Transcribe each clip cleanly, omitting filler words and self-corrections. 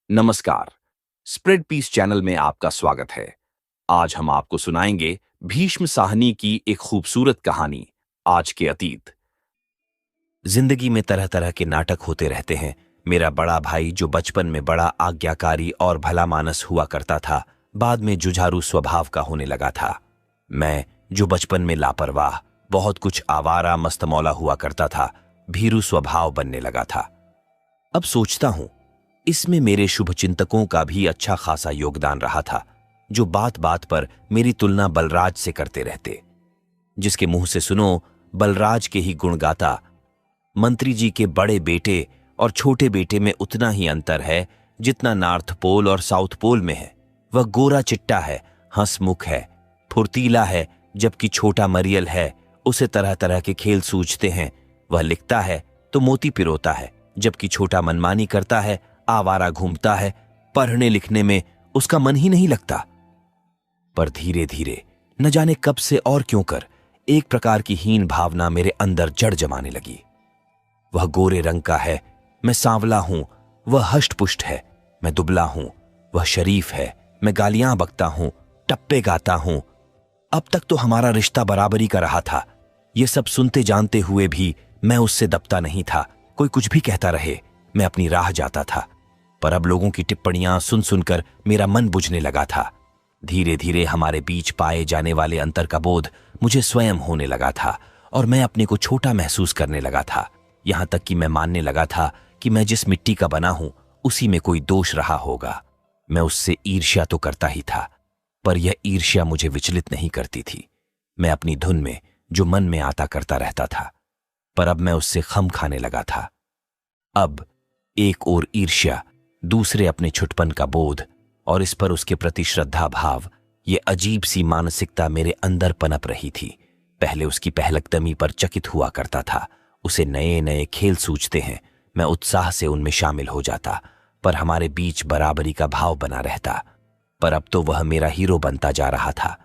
नमस्कार। Spread piece channel में आपका स्वागत है। आज हम आपको सुनाएंगे भीष्म साहनी की एक खूबसूरत कहानी, आज के अतीत। जिंदगी में तरह तरह के नाटक होते रहते हैं। मेरा बड़ा भाई जो बचपन में बड़ा आज्ञाकारी और भला मानस हुआ करता था, बाद में जुझारू स्वभाव का होने लगा था। मैं जो बचपन में लापरवाह, बहुत कुछ आवारा मस्तमौला हुआ करता था, भीरू स्वभाव बनने लगा था। अब सोचता हूं, इसमें मेरे शुभचिंतकों का भी अच्छा खासा योगदान रहा था, जो बात बात पर मेरी तुलना बलराज से करते रहते। जिसके मुंह से सुनो बलराज के ही गुण गाता। मंत्री जी के बड़े बेटे और छोटे बेटे में उतना ही अंतर है जितना नॉर्थ पोल और साउथ पोल में है। वह गोरा चिट्टा है, हंसमुख है, फुर्तीला है, जबकि छोटा मरियल है, उसे तरह तरह के खेल सूझते हैं। वह लिखता है तो मोती पिरोता है, जबकि छोटा मनमानी करता है, आवारा घूमता है, पढ़ने लिखने में उसका मन ही नहीं लगता। पर धीरे धीरे न जाने कब से और क्यों कर एक प्रकार की हीन भावना मेरे अंदर जड़ जमाने लगी। वह गोरे रंग का है, मैं सांवला हूं। वह हष्टपुष्ट है, मैं दुबला हूं। वह शरीफ है, मैं गालियां बकता हूं, टप्पे गाता हूं। अब तक तो हमारा रिश्ता बराबरी का रहा था। ये सब सुनते जानते हुए भी मैं उससे दबता नहीं था। कोई कुछ भी कहता रहे, मैं अपनी राह जाता था। पर अब लोगों की टिप्पणियां सुन सुनकर मेरा मन बुझने लगा था। धीरे धीरे हमारे बीच पाए जाने वाले अंतर का बोध मुझे स्वयं होने लगा था और मैं अपने को छोटा महसूस करने लगा था। यहां तक कि मैं मानने लगा था कि मैं जिस मिट्टी का बना हूं उसी में कोई दोष रहा होगा। मैं उससे ईर्ष्या तो करता ही था, पर यह ईर्ष्या मुझे विचलित नहीं करती थी। मैं अपनी धुन में जो मन में आता करता रहता था, पर अब मैं उससे खम खाने लगा था। अब एक ओर ईर्ष्या, दूसरे अपने छुटपन का बोध और इस पर उसके प्रति श्रद्धा भाव, ये अजीब सी मानसिकता मेरे अंदर पनप रही थी। पहले उसकी पहलकदमी पर चकित हुआ करता था। उसे नए नए खेल सूझते हैं, मैं उत्साह से उनमें शामिल हो जाता, पर हमारे बीच बराबरी का भाव बना रहता। पर अब तो वह मेरा हीरो बनता जा रहा था।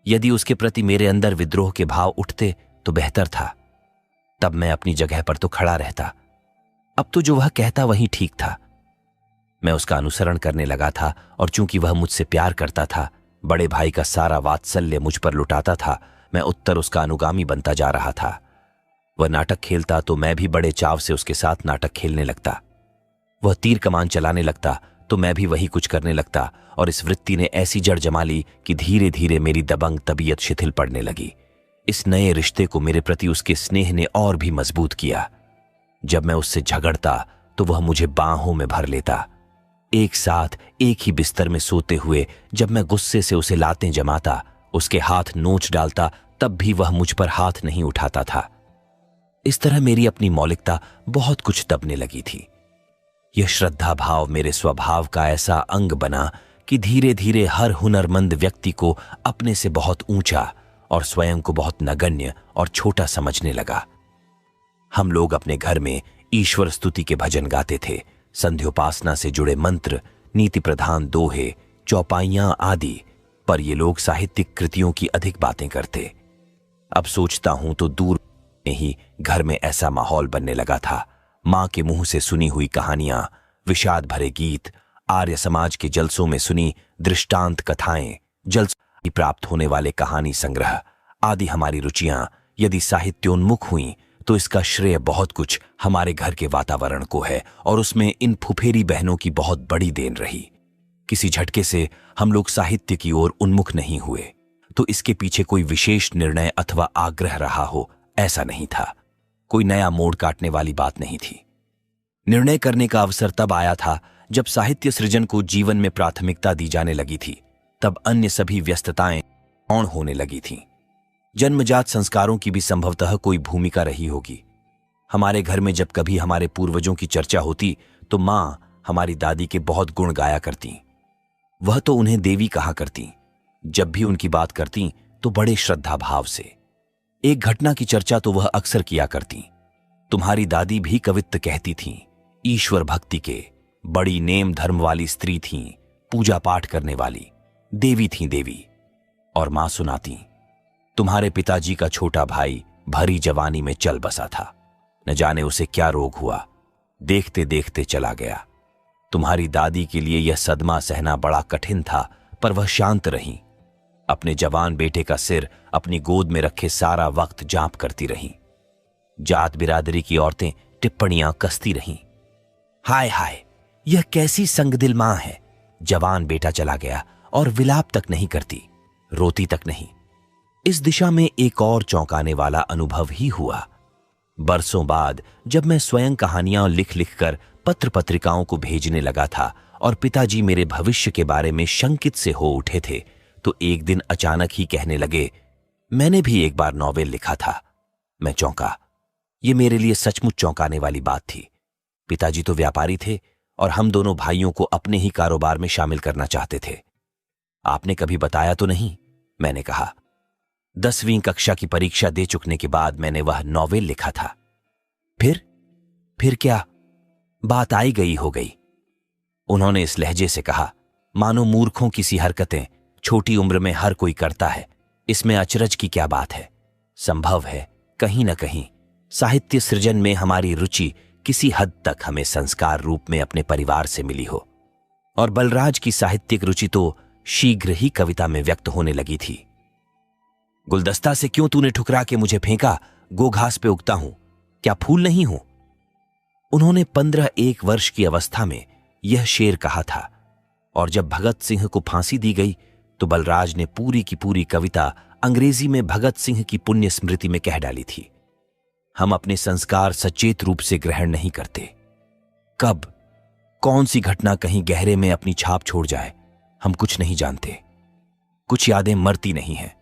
यदि उसके प्रति मेरे अंदर विद्रोह के भाव उठते तो बेहतर था, तब मैं अपनी जगह पर तो खड़ा रहता। अब तो जो वह कहता वही ठीक था। मैं उसका अनुसरण करने लगा था और चूंकि वह मुझसे प्यार करता था, बड़े भाई का सारा वात्सल्य मुझ पर लुटाता था, मैं उत्तर उसका अनुगामी बनता जा रहा था। वह नाटक खेलता तो मैं भी बड़े चाव से उसके साथ नाटक खेलने लगता। वह तीर कमान चलाने लगता तो मैं भी वही कुछ करने लगता और इस वृत्ति ने ऐसी जड़ जमा ली कि धीरे धीरे मेरी दबंग तबीयत शिथिल पड़ने लगी। इस नए रिश्ते को मेरे प्रति उसके स्नेह ने और भी मजबूत किया। जब मैं उससे झगड़ता तो वह मुझे बाहों में भर लेता। एक साथ एक ही बिस्तर में सोते हुए जब मैं गुस्से से उसे लातें जमाता, उसके हाथ नोच डालता, तब भी वह मुझ पर हाथ नहीं उठाता था। इस तरह मेरी अपनी मौलिकता बहुत कुछ दबने लगी थी। यह श्रद्धा भाव मेरे स्वभाव का ऐसा अंग बना कि धीरे धीरे हर हुनरमंद व्यक्ति को अपने से बहुत ऊंचा और स्वयं को बहुत नगण्य और छोटा समझने लगा। हम लोग अपने घर में ईश्वर स्तुति के भजन गाते थे, संध्योपासना से जुड़े मंत्र, नीति प्रधान दोहे, चौपाइयां आदि, पर ये लोग साहित्यिक कृतियों की अधिक बातें करते। अब सोचता हूं तो दूर में ही घर में ऐसा माहौल बनने लगा था। मां के मुंह से सुनी हुई कहानियां, विषाद भरे गीत, आर्य समाज के जलसों में सुनी दृष्टांत कथाएं, जलसों प्राप्त होने वाले कहानी संग्रह आदि हमारी रुचियां यदि साहित्योन्मुख हुईं तो इसका श्रेय बहुत कुछ हमारे घर के वातावरण को है और उसमें इन फुफेरी बहनों की बहुत बड़ी देन रही। किसी झटके से हम लोग साहित्य की ओर उन्मुख नहीं हुए तो इसके पीछे कोई विशेष निर्णय अथवा आग्रह रहा हो, ऐसा नहीं था। कोई नया मोड़ काटने वाली बात नहीं थी। निर्णय करने का अवसर तब आया था जब साहित्य सृजन को जीवन में प्राथमिकता दी जाने लगी थी। तब अन्य सभी व्यस्तताएं गौण होने लगी थीं। जन्मजात संस्कारों की भी संभवतः कोई भूमिका रही होगी। हमारे घर में जब कभी हमारे पूर्वजों की चर्चा होती तो मां हमारी दादी के बहुत गुण गाया करती। वह तो उन्हें देवी कहा करती। जब भी उनकी बात करती तो बड़े श्रद्धा भाव से। एक घटना की चर्चा तो वह अक्सर किया करती। तुम्हारी दादी भी कवित्त कहती थीं, ईश्वर भक्ति के, बड़ी नेम धर्म वाली स्त्री थीं, पूजा पाठ करने वाली, देवी थीं देवी। और मां सुनाती, तुम्हारे पिताजी का छोटा भाई भरी जवानी में चल बसा था, न जाने उसे क्या रोग हुआ, देखते देखते चला गया। तुम्हारी दादी के लिए यह सदमा सहना बड़ा कठिन था, पर वह शांत रहीं। अपने जवान बेटे का सिर अपनी गोद में रखे सारा वक्त जांप करती रहीं। जात बिरादरी की औरतें टिप्पणियां कसती रहीं। हाय हाय, यह कैसी संगदिल मां है। जवान बेटा चला गया और विलाप तक नहीं करती, रोती तक नहीं। इस दिशा में एक और चौंकाने वाला अनुभव ही हुआ। बरसों बाद जब मैं स्वयं कहानियां लिख लिख कर पत्र पत्रिकाओं को भेजने लगा था और पिताजी मेरे भविष्य के बारे में शंकित से हो उठे थे, तो एक दिन अचानक ही कहने लगे, मैंने भी एक बार नॉवेल लिखा था। मैं चौंका। ये मेरे लिए सचमुच चौंकाने वाली बात थी। पिताजी तो व्यापारी थे और हम दोनों भाइयों को अपने ही कारोबार में शामिल करना चाहते थे। आपने कभी बताया तो नहीं? मैंने कहा। 10वीं कक्षा की परीक्षा दे चुकने के बाद मैंने वह नॉवेल लिखा था। फिर क्या? बात आई गई हो गई। उन्होंने इस लहजे से कहा, मानो मूर्खों की सी हरकतें छोटी उम्र में हर कोई करता है, इसमें अचरज की क्या बात है। संभव है कहीं न कहीं साहित्य सृजन में हमारी रुचि किसी हद तक हमें संस्कार रूप में अपने परिवार से मिली हो। और बलराज की साहित्यिक रुचि तो शीघ्र ही कविता में व्यक्त होने लगी थी। गुलदस्ता से क्यों तूने ठुकरा के मुझे फेंका? गो घास पे उगता हूं, क्या फूल नहीं हूं? उन्होंने 15-1 वर्ष की अवस्था में यह शेर कहा था, और जब भगत सिंह को फांसी दी गई तो बलराज ने पूरी की पूरी कविता अंग्रेजी में भगत सिंह की पुण्य स्मृति में कह डाली थी। हम अपने संस्कार सचेत रूप से ग्रहण नहीं करते। कब कौन सी घटना कहीं गहरे में अपनी छाप छोड़ जाए, हम कुछ नहीं जानते। कुछ यादें मरती नहीं हैं।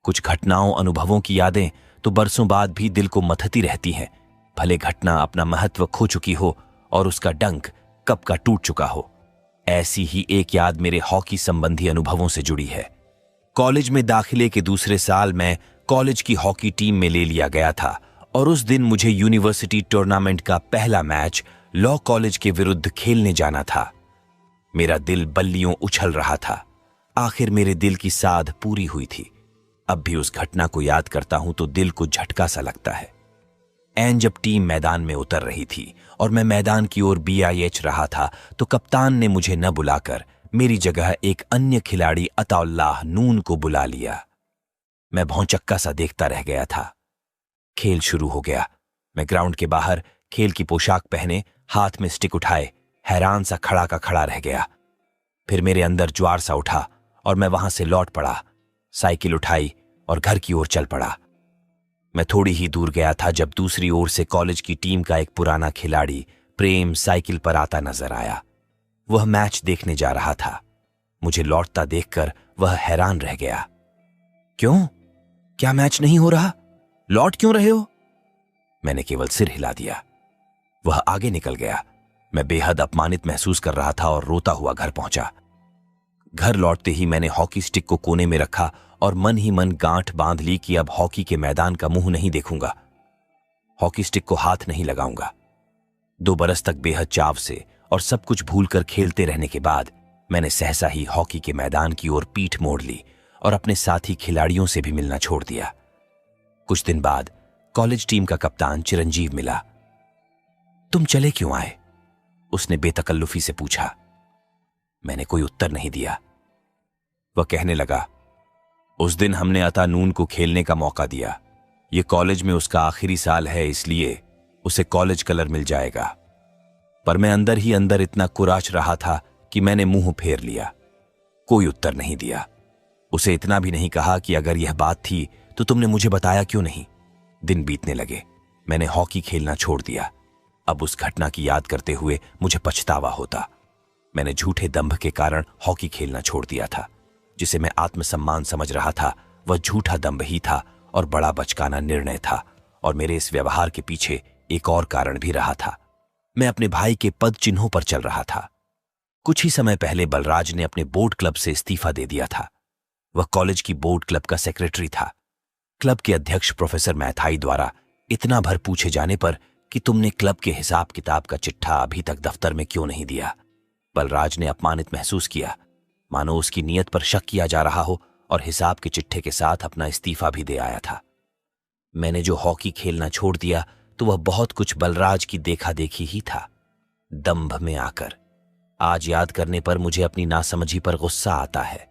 कुछ घटनाओं अनुभवों की यादें तो बरसों बाद भी दिल को मथती रहती हैं, भले घटना अपना महत्व खो चुकी हो और उसका डंक कब का टूट चुका हो। ऐसी ही एक याद मेरे हॉकी संबंधी अनुभवों से जुड़ी है। कॉलेज में दाखिले के दूसरे साल मैं कॉलेज की हॉकी टीम में ले लिया गया था और उस दिन मुझे यूनिवर्सिटी टूर्नामेंट का पहला मैच लॉ कॉलेज के विरुद्ध खेलने जाना था। मेरा दिल बल्लियों उछल रहा था। आखिर मेरे दिल की साध पूरी हुई थी। अब भी उस घटना को याद करता हूं तो दिल को झटका सा लगता है। ऐन जब टीम मैदान में उतर रही थी और मैं मैदान की ओर BIH रहा था तो कप्तान ने मुझे न बुलाकर मेरी जगह एक अन्य खिलाड़ी अताउल्लाह नून को बुला लिया। मैं भौंचक्का सा देखता रह गया था। खेल शुरू हो गया। मैं ग्राउंड के बाहर खेल की पोशाक पहने, हाथ में स्टिक उठाए, हैरान सा खड़ा का खड़ा रह गया। फिर मेरे अंदर ज्वार सा उठा और मैं वहां से लौट पड़ा, साइकिल उठाई और घर की ओर चल पड़ा। मैं थोड़ी ही दूर गया था जब दूसरी ओर से कॉलेज की टीम का एक पुराना खिलाड़ी प्रेम साइकिल पर आता नजर आया। वह मैच देखने जा रहा था। मुझे लौटता देखकर वह हैरान रह गया। क्यों? क्या मैच नहीं हो रहा? लौट क्यों रहे हो? मैंने केवल सिर हिला दिया। वह आगे निकल गया। मैं बेहद अपमानित महसूस कर रहा था और रोता हुआ घर पहुंचा। घर लौटते ही मैंने हॉकी स्टिक को कोने में रखा और मन ही मन गांठ बांध ली कि अब हॉकी के मैदान का मुंह नहीं देखूंगा, हॉकी स्टिक को हाथ नहीं लगाऊंगा। 2 बरस तक बेहद चाव से और सब कुछ भूलकर खेलते रहने के बाद मैंने सहसा ही हॉकी के मैदान की ओर पीठ मोड़ ली और अपने साथी खिलाड़ियों से भी मिलना छोड़ दिया। कुछ दिन बाद कॉलेज टीम का कप्तान चिरंजीव मिला। तुम चले क्यों आए? उसने बेतकल्लुफी से पूछा। मैंने कोई उत्तर नहीं दिया। वह कहने लगा, उस दिन हमने अता नून को खेलने का मौका दिया। यह कॉलेज में उसका आखिरी साल है, इसलिए उसे कॉलेज कलर मिल जाएगा। पर मैं अंदर ही अंदर इतना कुराच रहा था कि मैंने मुंह फेर लिया। कोई उत्तर नहीं दिया। उसे इतना भी नहीं कहा कि अगर यह बात थी तो तुमने मुझे बताया क्यों नहीं। दिन बीतने लगे। मैंने हॉकी खेलना छोड़ दिया। अब उस घटना की याद करते हुए मुझे पछतावा होता। मैंने झूठे दंभ के कारण हॉकी खेलना छोड़ दिया था। जिसे मैं आत्मसम्मान समझ रहा था वह झूठा दंभ ही था और बड़ा बचकाना निर्णय था। और मेरे इस व्यवहार के पीछे एक और कारण भी रहा था। मैं अपने भाई के पद चिन्हों पर चल रहा था। कुछ ही समय पहले बलराज ने अपने बोर्ड क्लब से इस्तीफा दे दिया था। वह कॉलेज की बोर्ड क्लब का सेक्रेटरी था। क्लब के अध्यक्ष प्रोफेसर मैथाई द्वारा इतना भर पूछे जाने पर कि तुमने क्लब के हिसाब किताब का चिट्ठा अभी तक दफ्तर में क्यों नहीं दिया, बलराज ने अपमानित महसूस किया, मानो उसकी नीयत पर शक किया जा रहा हो और हिसाब के चिट्ठे के साथ अपना इस्तीफा भी दे आया था। मैंने जो हॉकी खेलना छोड़ दिया तो वह बहुत कुछ बलराज की देखा देखी ही था। दंभ में आकर आज याद करने पर मुझे अपनी नासमझी पर गुस्सा आता है।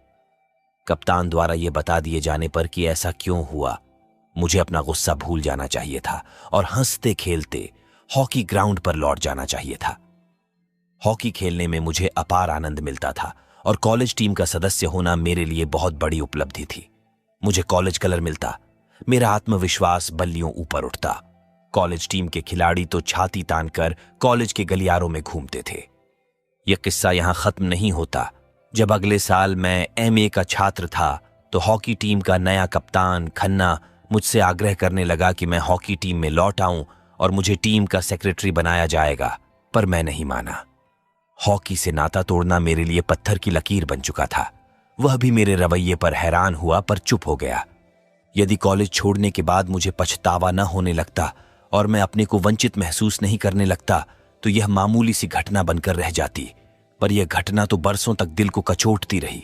कप्तान द्वारा यह बता दिए जाने पर कि ऐसा क्यों हुआ, मुझे अपना गुस्सा भूल जाना चाहिए था और हंसते खेलते हॉकी ग्राउंड पर लौट जाना चाहिए था। हॉकी खेलने में मुझे अपार आनंद मिलता था और कॉलेज टीम का सदस्य होना मेरे लिए बहुत बड़ी उपलब्धि थी। मुझे कॉलेज कलर मिलता, मेरा आत्मविश्वास बल्लियों ऊपर उठता। कॉलेज टीम के खिलाड़ी तो छाती तानकर कॉलेज के गलियारों में घूमते थे। यह किस्सा यहां खत्म नहीं होता। जब अगले साल मैं एमए का छात्र था तो हॉकी टीम का नया कप्तान खन्ना मुझसे आग्रह करने लगा कि मैं हॉकी टीम में लौट आऊं और मुझे टीम का सेक्रेटरी बनाया जाएगा, पर मैं नहीं माना। हॉकी से नाता तोड़ना मेरे लिए पत्थर की लकीर बन चुका था। वह भी मेरे रवैये पर हैरान हुआ पर चुप हो गया। यदि कॉलेज छोड़ने के बाद मुझे पछतावा न होने लगता और मैं अपने को वंचित महसूस नहीं करने लगता तो यह मामूली सी घटना बनकर रह जाती, पर यह घटना तो बरसों तक दिल को कचोटती रही।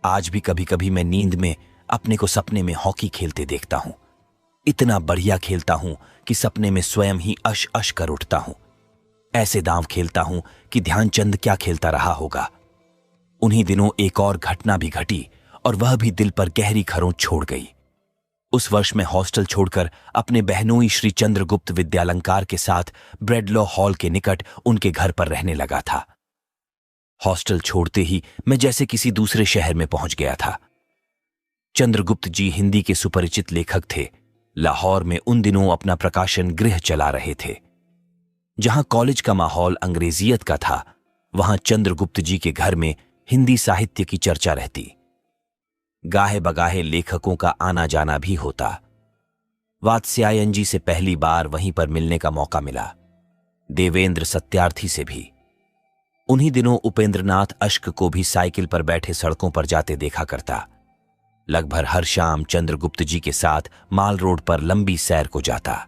आज भी कभी कभी मैं नींद में अपने को सपने में हॉकी खेलते देखता हूं। इतना बढ़िया खेलता हूं कि सपने में स्वयं ही अश अश कर उठता हूं। ऐसे दांव खेलता हूं कि ध्यानचंद क्या खेलता रहा होगा। उन्हीं दिनों एक और घटना भी घटी और वह भी दिल पर गहरी खरोंच छोड़ गई। उस वर्ष मैं हॉस्टल छोड़कर अपने बहनोई श्री चंद्रगुप्त विद्यालंकार के साथ ब्रेडलॉ हॉल के निकट उनके घर पर रहने लगा था। हॉस्टल छोड़ते ही मैं जैसे किसी दूसरे शहर में पहुंच गया था। चंद्रगुप्त जी हिंदी के सुपरिचित लेखक थे। लाहौर में उन दिनों अपना प्रकाशन गृह चला रहे थे। जहां कॉलेज का माहौल अंग्रेजियत का था, वहां चंद्रगुप्त जी के घर में हिंदी साहित्य की चर्चा रहती। गाहे बगाहे लेखकों का आना जाना भी होता। वात्स्यायन जी से पहली बार वहीं पर मिलने का मौका मिला, देवेंद्र सत्यार्थी से भी। उन्हीं दिनों उपेंद्रनाथ अश्क को भी साइकिल पर बैठे सड़कों पर जाते देखा करता। लगभग हर शाम चंद्रगुप्त जी के साथ माल रोड पर लंबी सैर को जाता।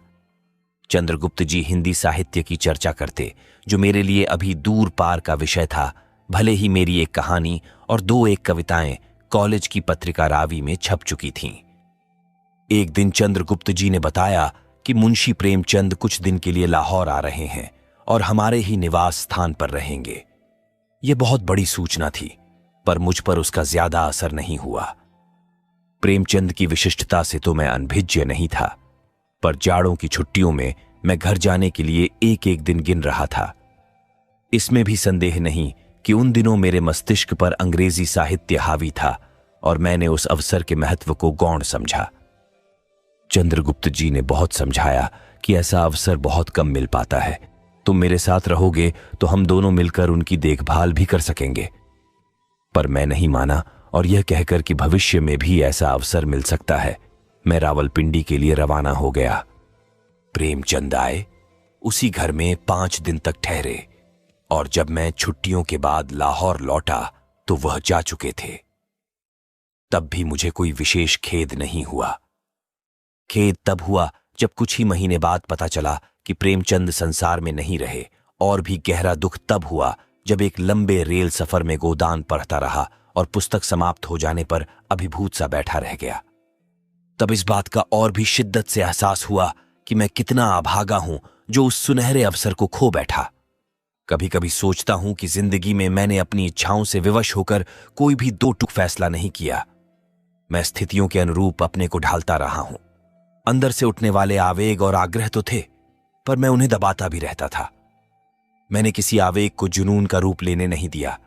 चंद्रगुप्त जी हिंदी साहित्य की चर्चा करते, जो मेरे लिए अभी दूर पार का विषय था। भले ही मेरी एक कहानी और 2-1 कविताएं कॉलेज की पत्रिका रावी में छप चुकी थीं। एक दिन चंद्रगुप्त जी ने बताया कि मुंशी प्रेमचंद कुछ दिन के लिए लाहौर आ रहे हैं और हमारे ही निवास स्थान पर रहेंगे। यह बहुत बड़ी सूचना थी, पर मुझ पर उसका ज्यादा असर नहीं हुआ। प्रेमचंद की विशिष्टता से तो मैं अनभिज्ञ नहीं था, पर जाड़ों की छुट्टियों में मैं घर जाने के लिए एक एक दिन गिन रहा था। इसमें भी संदेह नहीं कि उन दिनों मेरे मस्तिष्क पर अंग्रेजी साहित्य हावी था और मैंने उस अवसर के महत्व को गौण समझा। चंद्रगुप्त जी ने बहुत समझाया कि ऐसा अवसर बहुत कम मिल पाता है। तुम मेरे साथ रहोगे तो हम दोनों मिलकर उनकी देखभाल भी कर सकेंगे। पर मैं नहीं माना और यह कहकर कि भविष्य में भी ऐसा अवसर मिल सकता है, मैं रावलपिंडी के लिए रवाना हो गया। प्रेमचंद आए, उसी घर में 5 दिन तक ठहरे और जब मैं छुट्टियों के बाद लाहौर लौटा तो वह जा चुके थे। तब भी मुझे कोई विशेष खेद नहीं हुआ। खेद तब हुआ जब कुछ ही महीने बाद पता चला कि प्रेमचंद संसार में नहीं रहे, और भी गहरा दुख तब हुआ जब एक लंबे रेल सफर में गोदान पढ़ता रहा और पुस्तक समाप्त हो जाने पर अभिभूत सा बैठा रह गया। तब इस बात का और भी शिद्दत से एहसास हुआ कि मैं कितना अभागा हूं जो उस सुनहरे अवसर को खो बैठा। कभी कभी सोचता हूं कि जिंदगी में मैंने अपनी इच्छाओं से विवश होकर कोई भी 2 टूक फैसला नहीं किया। मैं स्थितियों के अनुरूप अपने को ढालता रहा हूं। अंदर से उठने वाले आवेग और आग्रह तो थे, पर मैं उन्हें दबाता भी रहता था। मैंने किसी आवेग को जुनून का रूप लेने नहीं दिया।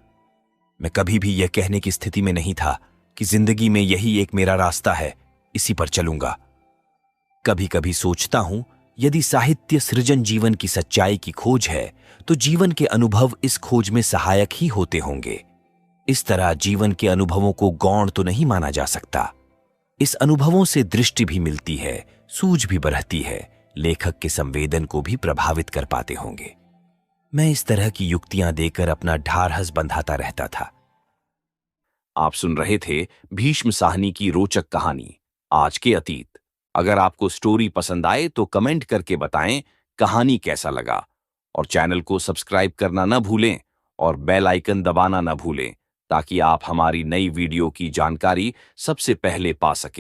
मैं कभी भी यह कहने की स्थिति में नहीं था कि जिंदगी में यही एक मेरा रास्ता है, इसी पर चलूंगा। कभी कभी सोचता हूं, यदि साहित्य सृजन जीवन की सच्चाई की खोज है तो जीवन के अनुभव इस खोज में सहायक ही होते होंगे। इस तरह जीवन के अनुभवों को गौण तो नहीं माना जा सकता। इस अनुभवों से दृष्टि भी मिलती है, सूझ भी बढ़ती है, लेखक के संवेदन को भी प्रभावित कर पाते होंगे। मैं इस तरह की युक्तियां देकर अपना ढारहस बंधाता रहता था। आप सुन रहे थे भीष्म साहनी की रोचक कहानी आज के अतीत। अगर आपको स्टोरी पसंद आए तो कमेंट करके बताएं कहानी कैसा लगा, और चैनल को सब्सक्राइब करना न भूलें और बेल आइकन दबाना न भूलें ताकि आप हमारी नई वीडियो की जानकारी सबसे पहले पा सकें।